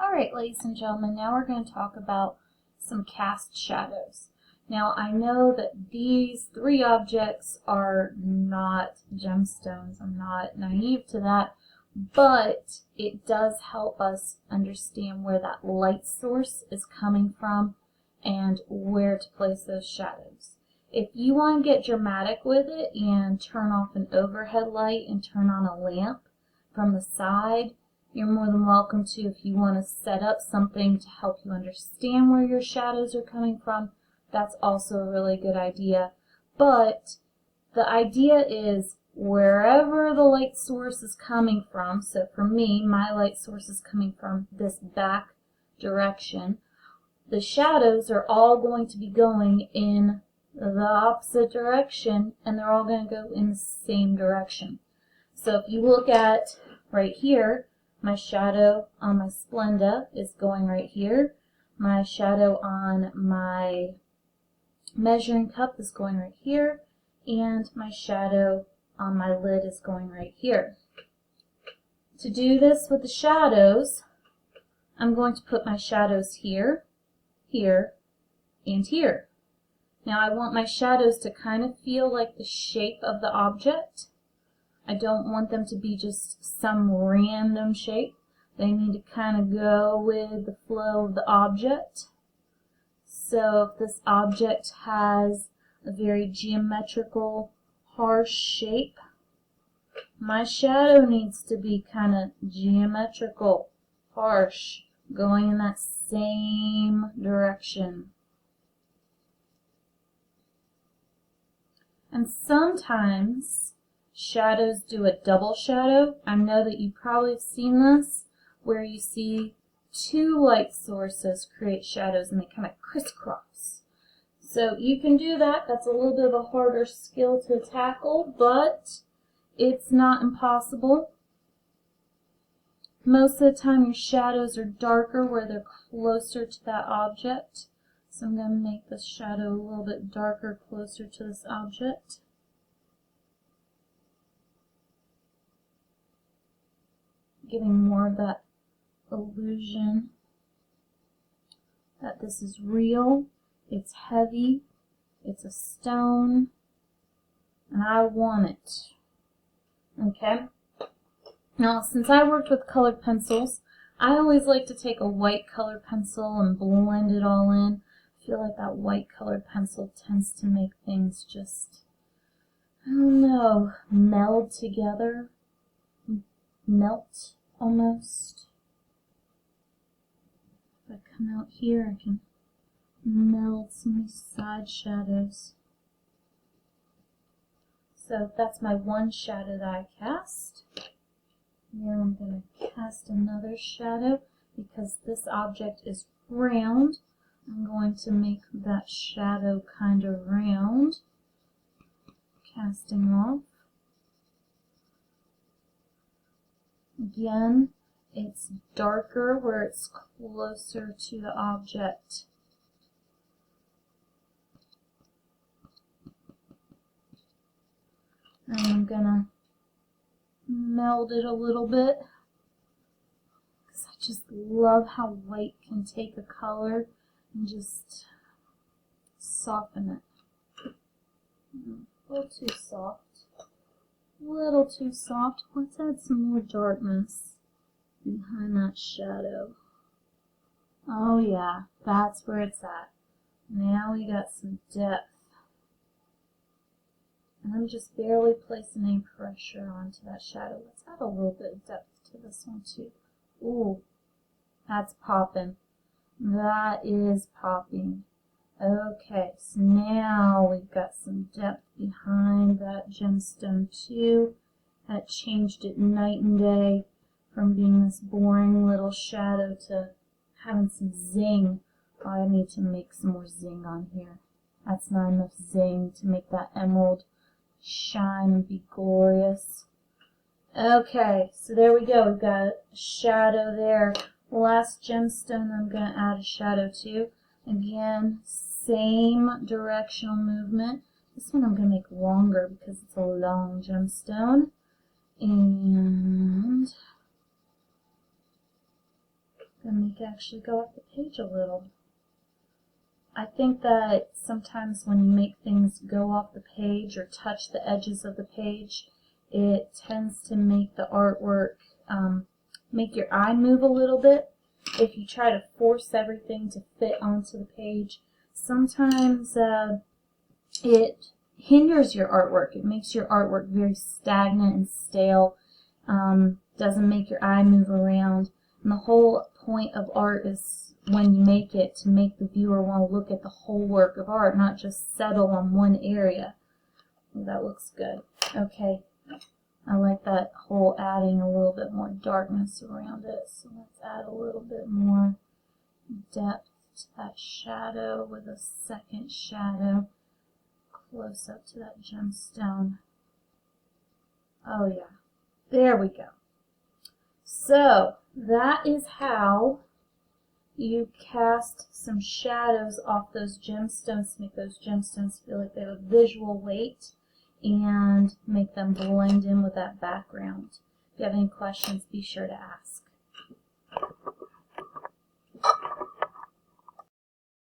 Alright, ladies and gentlemen, now we're going to talk about some cast shadows. Now, I know that these three objects are not gemstones. I'm not naive to that, but it does help us understand where that light source is coming from and where to place those shadows. If you want to get dramatic with it and turn off an overhead light and turn on a lamp from the side, you're more than welcome to. If you want to set up something to help you understand where your shadows are coming from, that's also a really good idea. But the idea is wherever the light source is coming from, so for me, my light source is coming from this back direction, the shadows are all going to be going in the opposite direction, and they're all going to go in the same direction. So if you look at right here, my shadow on my Splenda is going right here. My shadow on my measuring cup is going right here. And my shadow on my lid is going right here. To do this with the shadows, I'm going to put my shadows here, here, and here. Now I want my shadows to kind of feel like the shape of the object. I don't want them to be just some random shape. They need to kind of go with the flow of the object. So if this object has a very geometrical, harsh shape, my shadow needs to be kind of geometrical, harsh, going in that same direction. And sometimes shadows do a double shadow. I know that you probably have seen this, where you see two light sources create shadows and they kind of crisscross. So you can do that. That's a little bit of a harder skill to tackle, but it's not impossible. Most of the time your shadows are darker where they're closer to that object. So I'm going to make this shadow a little bit darker closer to this object. Giving more of that illusion that this is real, it's heavy, it's a stone, and I want it. Okay? Now, since I worked with colored pencils, I always like to take a white colored pencil and blend it all in. I feel like that white colored pencil tends to make things just, I don't know, meld together, melt almost. If I come out here, I can meld some of these side shadows. So that's my one shadow that I cast. Now I'm going to cast another shadow. Because this object is round, I'm going to make that shadow kind of round. Casting off. Again, it's darker where it's closer to the object. And I'm gonna meld it a little bit because I just love how white can take a color and just soften it. A little too soft. A little too soft. Let's add some more darkness behind that shadow. Oh yeah, that's where it's at. Now we got some depth. And I'm just barely placing any pressure onto that shadow. Let's add a little bit of depth to this one too. Ooh, that's popping. That is popping. Okay, so now we've got some depth behind that gemstone too. That changed it night and day from being this boring little shadow to having some zing. Oh, I need to make some more zing on here. That's not enough zing to make that emerald shine and be glorious. Okay, so there we go. We've got a shadow there. Last gemstone I'm going to add a shadow to. Again, same directional movement. This one I'm going to make longer because it's a long gemstone. And and make it actually go off the page a little. I think that sometimes when you make things go off the page or touch the edges of the page, it tends to make the artwork make your eye move a little bit. If you try to force everything to fit onto the page, sometimes it hinders your artwork. It makes your artwork very stagnant and stale. Doesn't make your eye move around. And the whole point of art is, when you make it, to make the viewer want to look at the whole work of art, not just settle on one area. Well, that looks good. Okay, I like that whole adding a little bit more darkness around it. So let's add a little bit more depth to that shadow with a second shadow close up to that gemstone. Oh yeah, there we go. So that is how you cast some shadows off those gemstones to make those gemstones feel like they have a visual weight and make them blend in with that background. If you have any questions, be sure to ask.